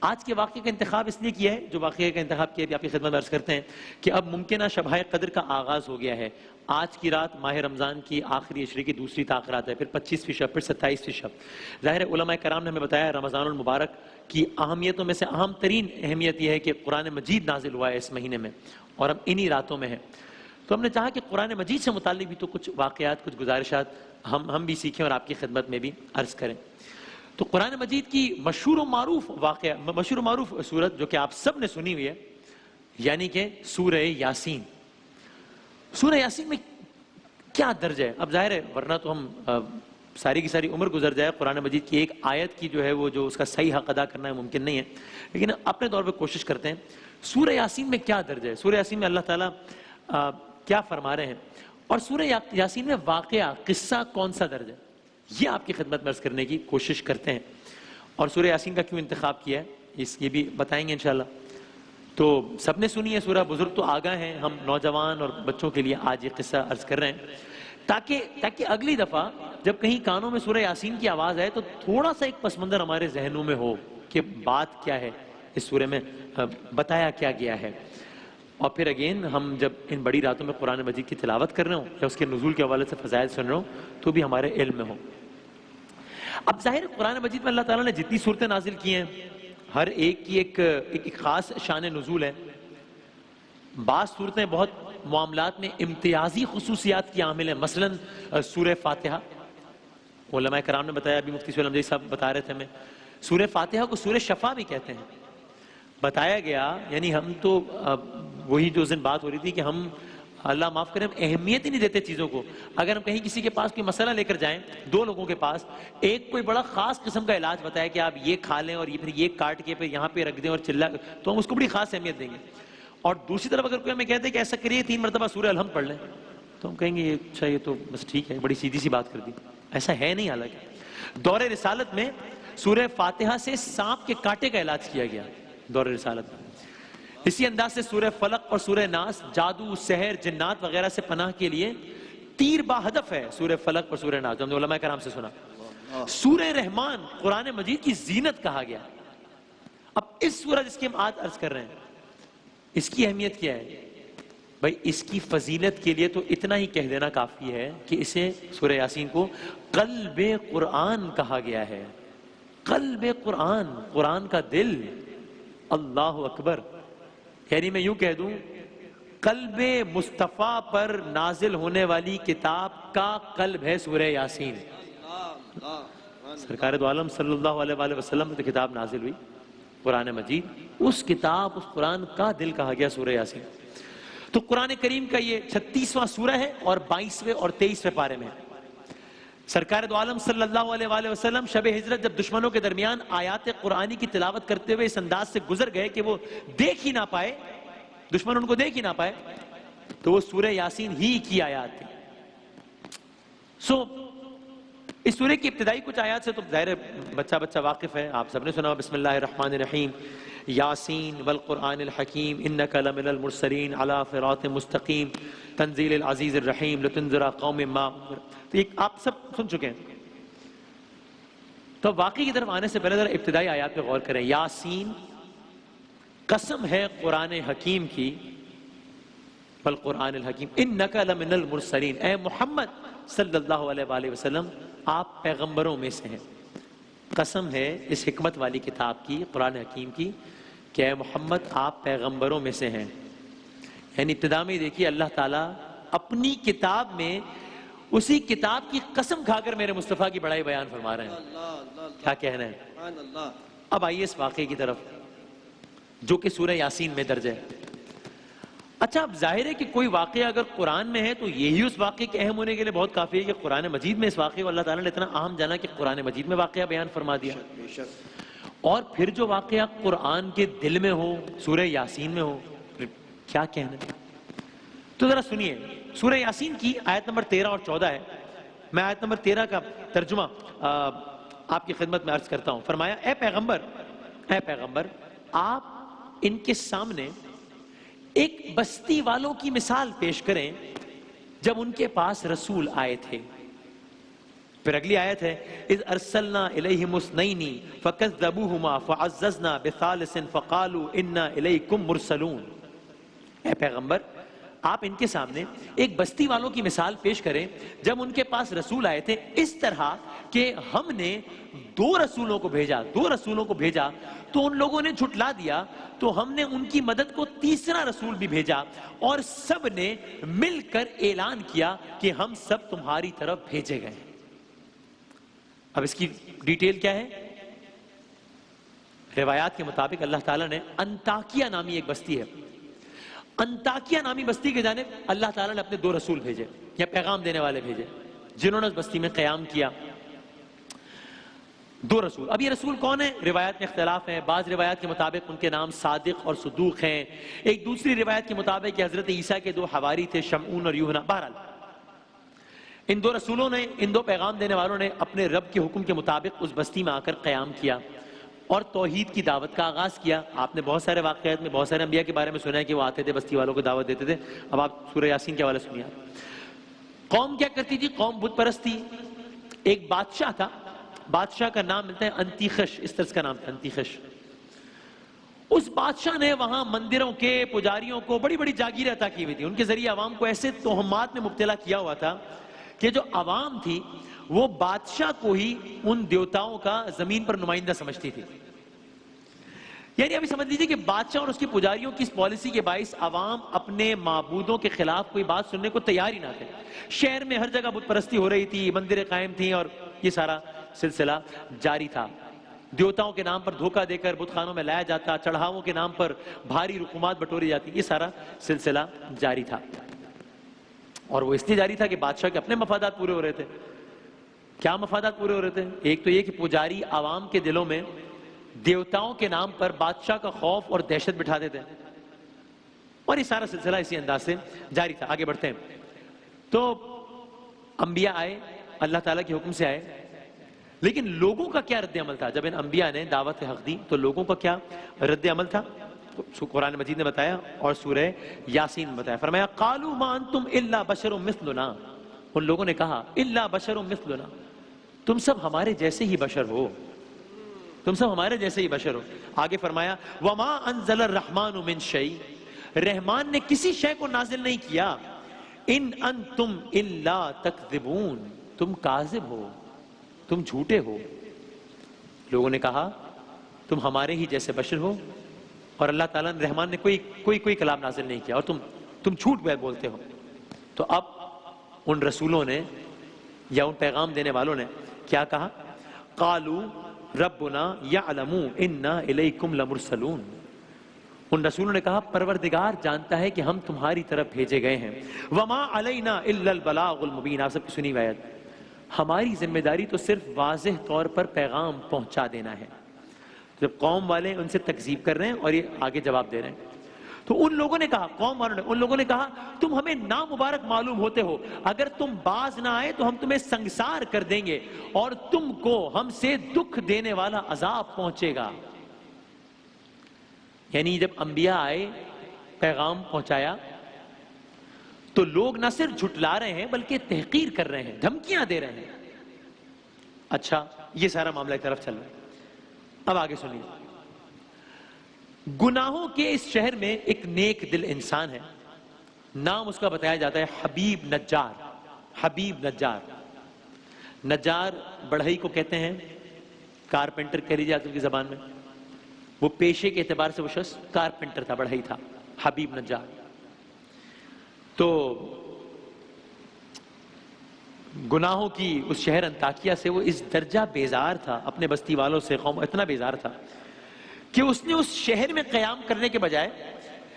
آج کے واقعے کا انتخاب اس لیے کیا ہے، جو واقعے کا انتخاب کیا ہے آپ کی خدمت میں عرض کرتے ہیں کہ اب ممکنہ شبہ قدر کا آغاز ہو گیا ہے۔ آج کی رات ماہ رمضان کی آخری عشرے کی دوسری تاخیرات ہے، پھر 25ویں شب، پھر 27ویں شب۔ ظاہر ہے علماء کرام نے ہمیں بتایا رمضان المبارک کی اہمیتوں میں سے اہم ترین اہمیت یہ ہے کہ قرآن مجید نازل ہوا ہے اس مہینے میں، اور ہم انہی راتوں میں ہیں۔ تو ہم نے چاہا کہ قرآن مجید سے متعلق بھی تو کچھ واقعات، کچھ گزارشات ہم بھی سیکھیں اور آپ کی خدمت میں بھی عرض کریں۔ تو قرآن مجید کی مشہور و معروف سورت جو کہ آپ سب نے سنی ہوئی ہے، یعنی کہ سورہ یاسین۔ سورہ یاسین میں کیا درجہ ہے؟ اب ظاہر ہے ورنہ تو ہم ساری کی ساری عمر گزر جائے قرآن مجید کی ایک آیت کی جو ہے وہ جو اس کا صحیح حق ادا کرنا ہے ممکن نہیں ہے، لیکن اپنے طور پہ کوشش کرتے ہیں۔ سورہ یاسین میں کیا درجہ ہے؟ سورہ یاسین میں اللہ تعالیٰ کیا فرما رہے ہیں، اور سورہ یاسین میں واقعہ، قصہ کون سا درجہ ہے، یہ آپ کی خدمت میں عرض کرنے کی کوشش کرتے ہیں۔ اور سورہ یاسین کا کیوں انتخاب کیا ہے یہ بھی بتائیں گے انشاءاللہ۔ تو سب نے سنی ہے سورہ، بزرگ تو آگاہ ہیں، ہم نوجوان اور بچوں کے لیے آج یہ قصہ عرض کر رہے ہیں تاکہ اگلی دفعہ جب کہیں کانوں میں سورہ یاسین کی آواز آئے تو تھوڑا سا ایک پس منظر ہمارے ذہنوں میں ہو کہ بات کیا ہے اس سورہ میں، بتایا کیا گیا ہے۔ اور پھر اگین ہم جب ان بڑی راتوں میں قرآن مجید کی تلاوت کر رہے ہوں یا اس کے نزول کے حوالے سے فضائل سن رہے ہوں تو بھی ہمارے علم میں ہوں۔ اب ظاہر قرآن مجید میں اللہ تعالیٰ نے جتنی صورتیں نازل کی ہیں ہر ایک کی ایک خاص شان نزول ہے۔ بعض صورتیں بہت معاملات میں امتیازی خصوصیات کی عامل ہیں، مثلا سورہ فاتحہ، علماء کرام نے بتایا، ابھی مفتی سہیل حمزہ صاحب بتا رہے تھے ہمیں، سورہ فاتحہ کو سورہ شفا بھی کہتے ہیں۔ بتایا گیا، یعنی ہم تو وہی جو اس دن بات ہو رہی تھی کہ ہم اللہ معاف کریں ہم اہمیت ہی نہیں دیتے چیزوں کو۔ اگر ہم کہیں کسی کے پاس کوئی مسئلہ لے کر جائیں، دو لوگوں کے پاس، ایک کوئی بڑا خاص قسم کا علاج بتایا کہ آپ یہ کھا لیں اور یہ پھر یہ کاٹ کے پھر یہاں پہ رکھ دیں اور تو ہم اس کو بڑی خاص اہمیت دیں گے۔ اور دوسری طرف اگر کوئی ہمیں کہتے ہیں کہ ایسا کریے 3 مرتبہ سورہ الحمد پڑھ لیں تو ہم کہیں گے اچھا یہ تو بس ٹھیک ہے، بڑی سیدھی سی بات کر دی۔ ایسا ہے نہیں، حالانکہ دور رسالت میں سورہ فاتحہ سے سانپ کے کاٹے کا علاج کیا گیا دور رسالت میں۔ اسی انداز سے سورہ فلق اور سورہ ناس جادو، سحر، جنات وغیرہ سے پناہ کے لیے تیر با ہدف ہے سورہ فلق اور سورہ ناس، جو ہم نے علماء کرام سے سنا۔ سورہ رحمان قرآن مجید کی زینت کہا گیا۔ اب اس سورہ جس کی ہم آج عرض کر رہے ہیں اس کی اہمیت کیا ہے؟ بھائی اس کی فضیلت کے لیے تو اتنا ہی کہہ دینا کافی ہے کہ اسے سورہ یاسین کو قلب قرآن کہا گیا ہے۔ قلب قرآن، قرآن کا دل، اللہ اکبر۔ یعنی میں یوں کہہ دوں قلب مصطفیٰ پر نازل ہونے والی کتاب کا قلب ہے سورہ یاسین۔ سرکار دو عالم صلی اللہ علیہ وآلہ وسلم میں تو کتاب نازل ہوئی قرآن مجید، اس کتاب، اس قرآن کا دل کہا گیا سورہ یاسین۔ تو قرآن کریم کا یہ 36واں سورہ ہے اور 22ویں اور 23ویں پارے میں ہے۔ سرکار دو عالم صلی اللہ علیہ وآلہ وسلم شب ہجرت جب دشمنوں کے درمیان آیات قرآنی کی تلاوت کرتے ہوئے اس انداز سے گزر گئے کہ وہ دیکھ ہی نہ پائے، دشمن ان کو دیکھ ہی نہ پائے، تو وہ سورہ یاسین ہی کی آیات تھی۔ اس سورہ کی ابتدائی کچھ آیات سے تو ظاہر بچہ واقف ہے، آپ سب نے سنا، بسم اللہ الرحمن الرحیم، یاسین والقرآن الحکیم انک لمن المرسلین علی صراط مستقیم تنزیل العزیز الرحیم لتنذر قوم ما، تو یہ آپ سب سن چکے ہیں۔ تو واقعی کی طرف آنے سے پہلے ذرا ابتدائی آیات پہ غور کریں۔ یاسین، قسم ہے قرآن حکیم کی، والقرآن الحکیم انک لمن المرسلین، اے محمد صلی اللہ علیہ وآلہ وسلم آپ پیغمبروں میں سے ہیں۔ قسم ہے اس حکمت والی کتاب کی، قرآن حکیم کی، کہ اے محمد آپ پیغمبروں میں سے ہیں۔ یعنی ابتدا میں دیکھیے اللہ تعالیٰ اپنی کتاب میں اسی کتاب کی قسم کھا کر میرے مصطفیٰ کی بڑائی بیان فرما رہے ہیں۔ کیا کہنا ہے؟ اب آئیے اس واقعے کی طرف جو کہ سورہ یاسین میں درج ہے۔ اچھا اب ظاہر ہے کہ کوئی واقعہ اگر قرآن میں ہے تو یہی اس واقعے کے اہم ہونے کے لیے بہت کافی ہے کہ قرآن مجید میں اس واقعے کو اللہ تعالیٰ نے اتنا اہم جانا کہ قرآن مجید میں واقعہ بیان فرما دیا، اور پھر جو واقعہ قرآن کے دل میں ہو، سورہ یاسین میں ہو، کیا کہنا ہے؟ تو ذرا سنیے، سورہ یاسین کی آیت نمبر 13 اور 14 ہے۔ میں آیت نمبر 13 کا ترجمہ آپ کی خدمت میں عرض کرتا ہوں۔ فرمایا اے پیغمبر آپ ان کے سامنے ایک بستی والوں کی مثال پیش کریں جب ان کے پاس رسول آئے تھے۔ پھر اگلی آیت ہے اذ ارسلنا الیہم اثنین فکذبوہما فعززنا بثالث فقالوا انا الیکم مرسلون. اے پیغمبر آپ ان کے سامنے ایک بستی والوں کی مثال پیش کریں جب ان کے پاس رسول آئے تھے اس طرح کہ ہم نے دو رسولوں کو بھیجا تو ان لوگوں نے جھٹلا دیا، تو ہم نے ان کی مدد کو تیسرا رسول بھی بھیجا اور سب نے مل کر اعلان کیا کہ ہم سب تمہاری طرف بھیجے گئے. اب اس کی ڈیٹیل کیا ہے؟ روایات کے مطابق اللہ تعالیٰ نے انطاکیہ نامی ایک بستی ہے، انطاکیہ نامی بستی کے جانب اللہ تعالیٰ نے اپنے دو رسول بھیجے یا پیغام دینے والے بھیجے جنہوں نے اس بستی میں قیام کیا. دو رسول. اب یہ رسول کون ہیں؟ روایات میں اختلاف ہیں. بعض روایات کے مطابق ان کے نام صادق اور صدوق ہیں. ایک دوسری روایت کے مطابق کہ حضرت عیسیٰ کے دو حواری تھے، شمعون اور یوحنا. بہرحال ان دو رسولوں نے، ان دو پیغام دینے والوں نے اپنے رب کے حکم کے مطابق اس بستی میں آ کر قیام کیا اور توحید کی دعوت کا آغاز کیا. آپ نے بہت سارے واقعات میں بہت سارے انبیاء کے بارے میں سنا ہے کہ وہ آتے تھے بستی والوں کو دعوت دیتے تھے. اب آپ سورہ یاسین کے حوالے سنیے. قوم کیا کرتی تھی؟ قوم بت پرست تھی. ایک بادشاہ تھا، بادشاہ کا نام ملتا ہے انتیخش، اس طرح کا نام تھا انتیخش. اس بادشاہ نے وہاں مندروں کے پجاریوں کو بڑی بڑی جاگیریں عطا کی ہوئی تھی. ان کے ذریعے عوام کو ایسے توہمات میں مبتلا کیا ہوا تھا کہ جو عوام تھی وہ بادشاہ کو ہی ان دیوتاؤں کا زمین پر نمائندہ سمجھتی تھی. یعنی ابھی سمجھ لیجیے کہ بادشاہ اور اس کے پجاریوں کی اس پالیسی کے باعث عوام اپنے معبودوں کے خلاف کوئی بات سننے کو تیار ہی نہ تھے. شہر میں ہر جگہ بت پرستی ہو رہی تھی، مندریں قائم تھیں اور یہ سارا سلسلہ جاری تھا. دیوتاؤں کے نام پر دھوکہ دے کر بت خانوں میں لایا جاتا، چڑھاووں کے نام پر بھاری رقومات بٹوری جاتی، یہ سارا سلسلہ جاری تھا. اور وہ اس لیے جاری تھا کہ بادشاہ کے اپنے مفادات پورے ہو رہے تھے. کیا مفادات پورے ہو رہے تھے؟ ایک تو یہ کہ پجاری عوام کے دلوں میں دیوتاؤں کے نام پر بادشاہ کا خوف اور دہشت بٹھا دیتے ہیں، اور یہ سارا سلسلہ اسی انداز سے جاری تھا. آگے بڑھتے ہیں. تو انبیاء آئے، اللہ تعالیٰ کے حکم سے آئے، لیکن لوگوں کا کیا رد عمل تھا؟ جب ان انبیاء نے دعوت حق دی تو لوگوں کا کیا رد عمل تھا؟ قرآن مجید نے بتایا اور سورہ یاسین میں بتایا. فرمایا قالوا ما انتم الا بشر مثلنا. ان لوگوں نے کہا الا بشر مثلنا، تم سب ہمارے جیسے ہی بشر ہو، تم سب ہمارے جیسے ہی بشر ہو. آگے فرمایا وما انزل الرحمن من شیء، رحمان نے کسی شے کو نازل نہیں کیا. ان انتم الا تکذبون، تم کاذب ہو، تم جھوٹے ہو. لوگوں نے کہا تم ہمارے ہی جیسے بشر ہو اور اللہ تعالیٰ نے، رحمان نے کوئی کلام نازل نہیں کیا اور تم جھوٹ بولتے ہو. تو اب ان رسولوں نے یا ان پیغام دینے والوں نے کیا کہا؟ قالوا ربنا یعلم انا الیکم لمرسلون. ان رسولوں نے کہا پروردگار جانتا ہے کہ ہم تمہاری طرف بھیجے گئے ہیں. وما علینا الا البلاغ المبین. آپ سب کی سنی ہوئی آیت. ہماری ذمہ داری تو صرف واضح طور پر پیغام پہنچا دینا ہے. جب قوم والے ان سے تکذیب کر رہے ہیں اور یہ آگے جواب دے رہے ہیں تو ان لوگوں نے کہا، قوم والوں نے، ان لوگوں نے کہا تم ہمیں نامبارک معلوم ہوتے ہو، اگر تم باز نہ آئے تو ہم تمہیں سنگسار کر دیں گے اور تم کو ہم سے دکھ دینے والا عذاب پہنچے گا. یعنی جب انبیاء آئے، پیغام پہنچایا تو لوگ نہ صرف جھٹلا رہے ہیں بلکہ تحقیر کر رہے ہیں، دھمکیاں دے رہے ہیں. اچھا یہ سارا معاملہ ایک طرف چل رہا ہے. اب آگے سنیے. گناہوں کے اس شہر میں ایک نیک دل انسان ہے، نام اس کا بتایا جاتا ہے حبیب نجار. حبیب نجار. نجار بڑھئی کو کہتے ہیں، کارپینٹر کہہ لیجیے آج کی زبان میں. وہ پیشے کے اعتبار سے وہ شخص کارپینٹر تھا، بڑھئی تھا، حبیب نجار. تو گناہوں کی اس شہر انطاکیہ سے وہ اس درجہ بیزار تھا، اپنے بستی والوں سے، قوم اتنا بیزار تھا کہ اس نے اس شہر میں قیام کرنے کے بجائے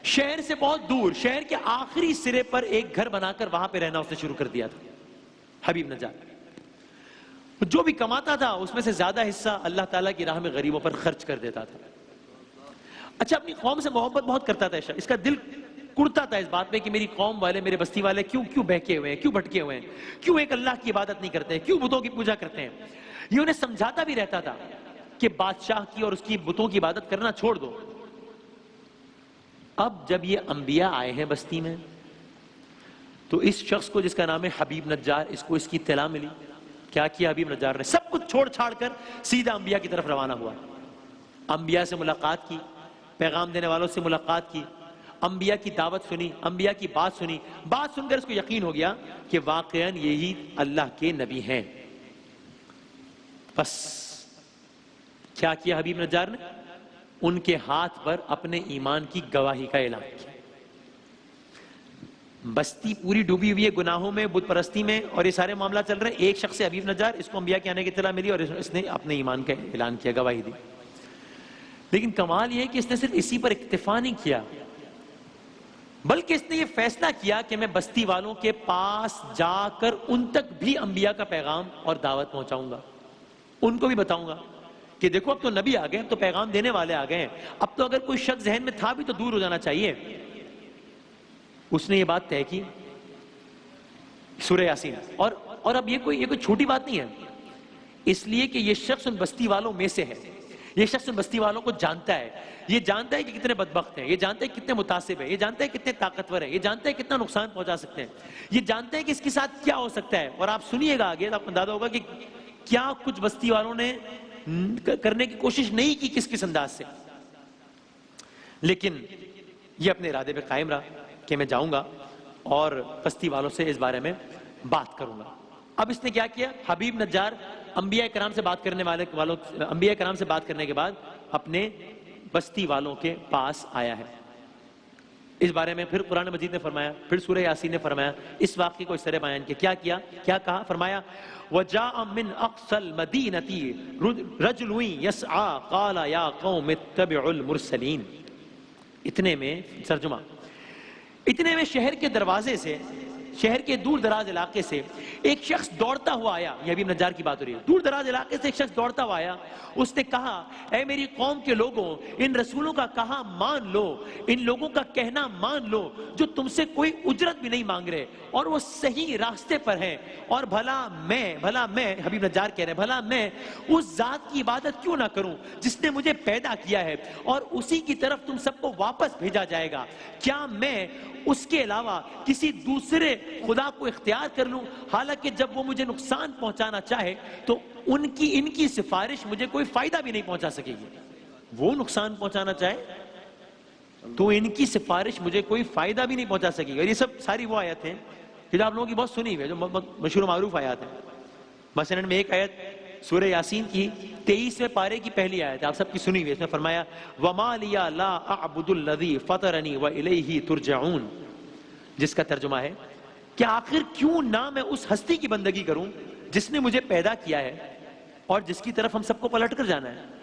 شہر سے بہت دور، شہر کے آخری سرے پر ایک گھر بنا کر وہاں پہ رہنا اس نے شروع کر دیا تھا. حبیب نجار جو بھی کماتا تھا اس میں سے زیادہ حصہ اللہ تعالیٰ کی راہ میں غریبوں پر خرچ کر دیتا تھا. اچھا اپنی قوم سے محبت بہت کرتا تھا. اس کا دل کڑتا تھا اس بات پہ کہ میری قوم والے، میرے بستی والے کیوں بہکے ہوئے ہیں، کیوں بھٹکے ہوئے ہیں، کیوں ایک اللہ کی عبادت نہیں کرتے ہیں، کیوں بتوں کی پوجا کرتے ہیں. یہ انہیں سمجھاتا بھی رہتا تھا کہ بادشاہ کی اور اس کی بتوں کی عبادت کرنا چھوڑ دو. اب جب یہ انبیاء آئے ہیں بستی میں تو اس شخص کو جس کا نام ہے حبیب نجار، اس کو اس کی اطلاع ملی کیا کیا حبیب نجار نے؟ سب کچھ چھوڑ چھاڑ کر سیدھا انبیاء کی طرف روانہ ہوا. انبیاء سے ملاقات کی، پیغام دینے والوں سے ملاقات کی، انبیاء کی دعوت سنی، انبیاء کی بات سنی. بات سن کر اس کو یقین ہو گیا کہ واقعاً یہی اللہ کے نبی ہیں. بس کیا کیا حبیب نجار نے؟ ان کے ہاتھ پر اپنے ایمان کی گواہی کا اعلان کیا. بستی پوری ڈوبی ہوئی ہے گناہوں میں، بت پرستی میں، اور یہ سارے معاملات چل رہے ہیں. ایک شخص حبیب نجار، اس کو انبیاء کے آنے کی اطلاع ملی اور اس نے اپنے ایمان کا اعلان کیا، گواہی دی. لیکن کمال یہ ہے کہ اس نے صرف اسی پر اکتفا نہیں کیا، بلکہ اس نے یہ فیصلہ کیا کہ میں بستی والوں کے پاس جا کر ان تک بھی انبیاء کا پیغام اور دعوت پہنچاؤں گا. ان کو بھی بتاؤں گا کہ دیکھو اب تو نبی آ گئے، اب تو پیغام دینے والے آ گئے ہیں، اب تو اگر کوئی شک ذہن میں تھا بھی تو دور ہو جانا چاہیے. اس نے یہ بات طے کی سورہ یاسین. اور اب یہ کوئی چھوٹی بات نہیں ہے، اس لیے کہ یہ شخص ان بستی والوں میں سے ہے. یہ شخص ان بستی والوں کو جانتا ہے، یہ جانتا ہے کہ کتنے بدبخت ہیں، یہ جانتا ہے کہ کتنے متعصب ہیں، یہ جانتا ہے کہ کتنے طاقتور ہیں، یہ جانتا ہے کہ کتنا نقصان پہنچا سکتے ہیں، یہ جانتا ہے کہ اس کے ساتھ کیا ہو سکتا ہے. اور آپ سنیے گا آگے، آپ کو اندازہ ہوگا کہ کیا کچھ بستی والوں نے کرنے کی کوشش نہیں کی کس انداز سے. لیکن یہ اپنے ارادے پہ قائم رہا کہ میں جاؤں گا اور بستی والوں سے اس بارے میں بات کروں گا. اب اس نے کیا کیا؟ حبیب نجار انبیاء کرام سے بات کرنے کے بعد اپنے بستی والوں کے پاس آیا ہے. اس بارے میں پھر قرآن مجید نے فرمایا، پھر سورہ یاسین نے فرمایا، اس واقعے کو اس طرح بیان کیا. کیا کہا؟ فرمایا وَجَاءَ مِنْ أَقْصَى الْمَدِينَةِ رَجُلٌ يَسْعَى قَالَ يَا قَوْمِ اتَّبِعُوا الْمُرْسَلِينَ. اتنے میں ترجمہ، اتنے میں شہر کے دروازے سے، شہر کے دور دراز علاقے سے ایک شخص دوڑتا ہوا آیا. یہ حبیب نجار کی بات ہو رہی ہے. دور دراز علاقے سے ایک شخص دوڑتا ہوا آیا. اس نے کہا اے میری قوم کے لوگوں، ان رسولوں کا کہا مان لو، ان لوگوں کا کہنا مان لو جو تم سے کوئی اجرت بھی نہیں مانگ رہے اور وہ صحیح راستے پر ہیں. اور بھلا میں حبیب نجار کہہ رہے ہیں، بھلا میں اس ذات کی عبادت کیوں نہ کروں جس نے مجھے پیدا کیا ہے اور اسی کی طرف تم سب کو واپس بھیجا جائے گا. کیا میں اس کے علاوہ کسی دوسرے خدا کو اختیار کر لوں؟ حالانکہ جب وہ مجھے نقصان پہنچانا چاہے تو ان کی سفارش مجھے کوئی فائدہ بھی نہیں پہنچا سکے گی. وہ نقصان پہنچانا چاہے تو ان کی سفارش مجھے کوئی فائدہ بھی نہیں پہنچا سکے گی. اور یہ سب ساری وہ آیت ہیں جو آپ لوگوں کی بہت سنی ہوئی ہے، جو مشہور و معروف آیات ہیں. مثلا میں ایک آیت سورہ یاسین کی 23ویں پارے کی پہلی آیت آپ سب کی سنی ہوئی ہے. اس میں فرمایا وَمَا لِيَا لَا أَعْبُدُ الَّذِي فَطَرَنِي وَإِلَيْهِ تُرْجَعُونَ، جس کا ترجمہ ہے کہ آخر کیوں نہ میں اس ہستی کی بندگی کروں جس نے مجھے پیدا کیا ہے اور جس کی طرف ہم سب کو پلٹ کر جانا ہے.